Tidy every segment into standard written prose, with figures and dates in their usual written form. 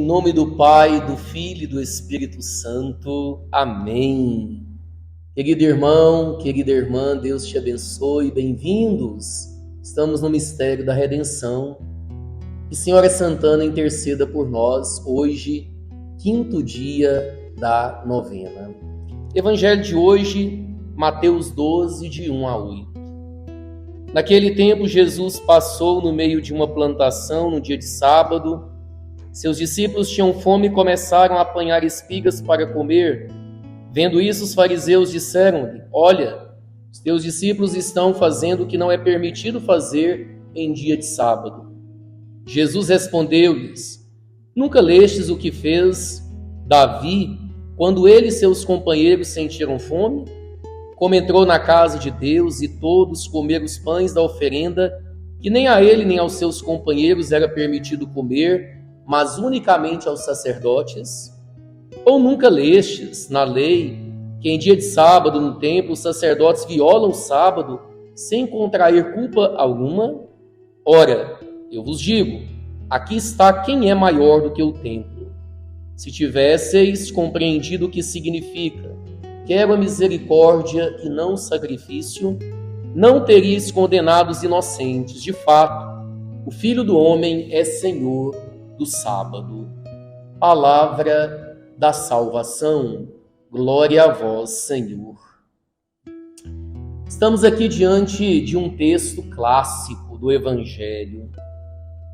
Em nome do Pai, do Filho e do Espírito Santo. Amém. Querido irmão, querida irmã, Deus te abençoe. Bem-vindos. Estamos no mistério da redenção. Que Senhora Santana interceda por nós hoje, quinto dia da novena. Evangelho de hoje, Mateus 12, de 1 a 8. Naquele tempo, Jesus passou no meio de uma plantação no dia de sábado. Seus discípulos tinham fome e começaram a apanhar espigas para comer. Vendo isso, os fariseus disseram-lhe: Olha, os teus discípulos estão fazendo o que não é permitido fazer em dia de sábado. Jesus respondeu-lhes: Nunca lestes o que fez Davi quando ele e seus companheiros sentiram fome? Como entrou na casa de Deus e todos comeram os pães da oferenda, que nem a ele nem aos seus companheiros era permitido comer, mas unicamente aos sacerdotes? Ou nunca lestes na lei que em dia de sábado no templo os sacerdotes violam o sábado sem contrair culpa alguma? Ora, eu vos digo, aqui está quem é maior do que o templo. Se tivesseis compreendido o que significa quero a misericórdia e não o sacrifício, não teríeis condenado os inocentes. De fato, o Filho do Homem é Senhor do sábado. Palavra da salvação. Glória a vós, Senhor. Estamos aqui diante de um texto clássico do Evangelho.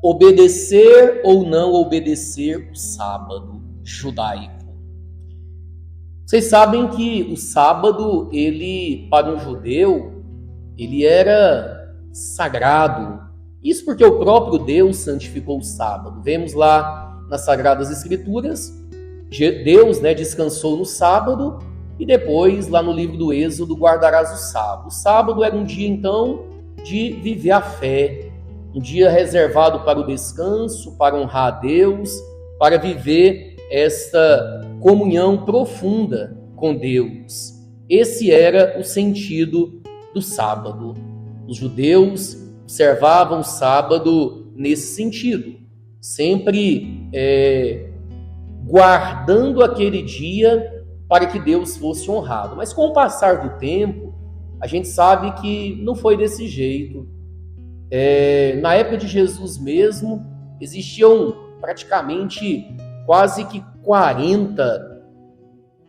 Obedecer ou não obedecer o sábado judaico. Vocês sabem que o sábado, para um judeu, ele era sagrado. Isso porque o próprio Deus santificou o sábado. Vemos lá nas Sagradas Escrituras, Deus descansou no sábado e depois, lá no livro do Êxodo, guardarás o sábado. O sábado era um dia, então, de viver a fé, um dia reservado para o descanso, para honrar a Deus, para viver esta comunhão profunda com Deus. Esse era o sentido do sábado. Os judeus observavam o sábado nesse sentido, sempre guardando aquele dia para que Deus fosse honrado. Mas com o passar do tempo, a gente sabe que não foi desse jeito. Na época de Jesus mesmo, existiam praticamente quase que 40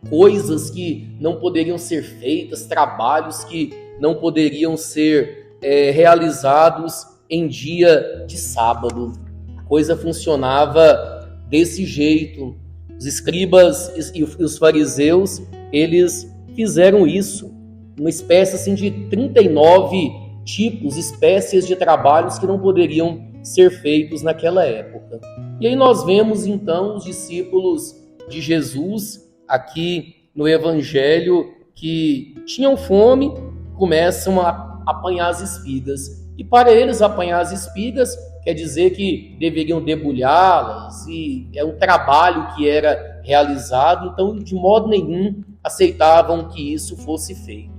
coisas que não poderiam ser feitas, trabalhos que não poderiam ser realizados em dia de sábado. A coisa funcionava desse jeito. Os escribas e os fariseus, eles fizeram isso, uma espécie assim de 39 tipos, espécies de trabalhos que não poderiam ser feitos naquela época. E aí nós vemos então os discípulos de Jesus aqui no Evangelho que tinham fome, começam a apanhar as espigas. E para eles apanhar as espigas quer dizer que deveriam debulhá-las, e é um trabalho que era realizado, então de modo nenhum aceitavam que isso fosse feito.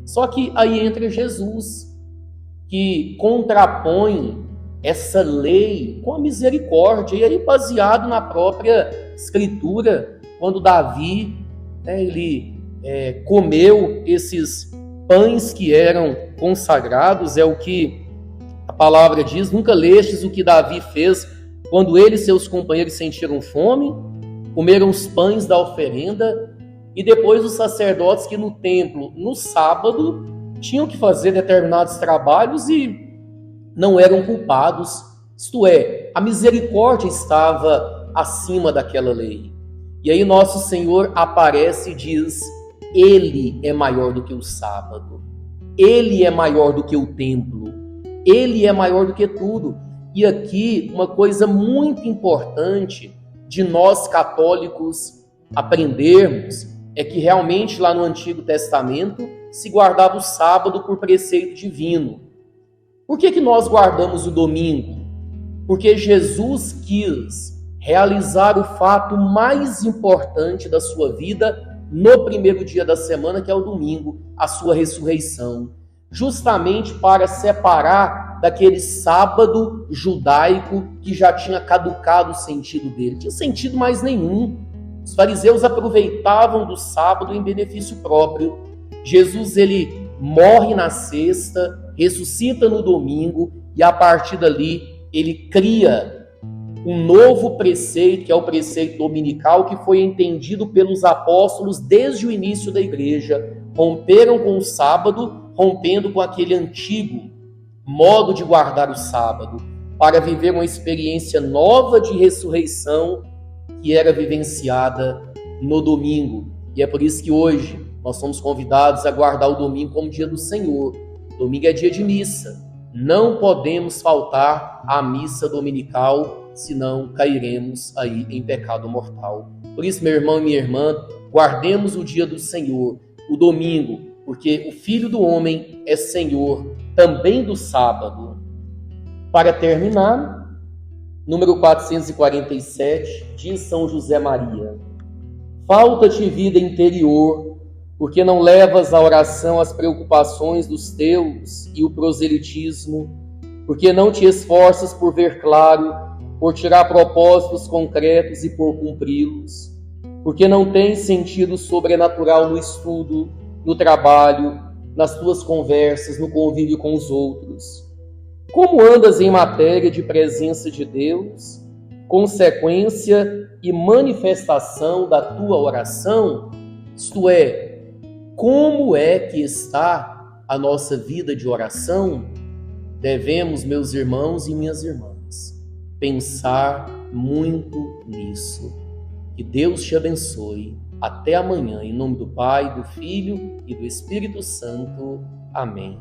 Só que aí entra Jesus, que contrapõe essa lei com a misericórdia, e aí baseado na própria Escritura, quando Davi ele comeu esses pães que eram consagrados, é o que a palavra diz: nunca lestes o que Davi fez quando ele e seus companheiros sentiram fome, comeram os pães da oferenda, e depois os sacerdotes que no templo, no sábado, tinham que fazer determinados trabalhos e não eram culpados, isto é, a misericórdia estava acima daquela lei. E aí nosso Senhor aparece e diz: Ele é maior do que o sábado, Ele é maior do que o templo, Ele é maior do que tudo. E aqui uma coisa muito importante de nós católicos aprendermos é que realmente lá no Antigo Testamento se guardava o sábado por preceito divino. Por que nós guardamos o domingo? Porque Jesus quis realizar o fato mais importante da sua vida no primeiro dia da semana, que é o domingo, a sua ressurreição, justamente para separar daquele sábado judaico que já tinha caducado o sentido dele. Não tinha sentido mais nenhum. Os fariseus aproveitavam do sábado em benefício próprio. Jesus, ele morre na sexta, ressuscita no domingo e a partir dali ele cria um novo preceito, que é o preceito dominical, que foi entendido pelos apóstolos desde o início da igreja. Romperam com o sábado, rompendo com aquele antigo modo de guardar o sábado, para viver uma experiência nova de ressurreição que era vivenciada no domingo. E é por isso que hoje nós somos convidados a guardar o domingo como dia do Senhor. Domingo é dia de missa. Não podemos faltar à missa dominical, senão cairemos aí em pecado mortal. Por isso, meu irmão e minha irmã, guardemos o dia do Senhor, o domingo, porque o Filho do Homem é Senhor também do sábado. Para terminar, número 447, diz São José Maria: falta-te vida interior, porque não levas à oração as preocupações dos teus e o proselitismo, porque não te esforças por ver claro, por tirar propósitos concretos e por cumpri-los, porque não tens sentido sobrenatural no estudo, no trabalho, nas tuas conversas, no convívio com os outros. Como andas em matéria de presença de Deus, consequência e manifestação da tua oração? Isto é, como é que está a nossa vida de oração? Devemos, meus irmãos e minhas irmãs, pensar muito nisso. Que Deus te abençoe. Até amanhã, em nome do Pai, do Filho e do Espírito Santo. Amém.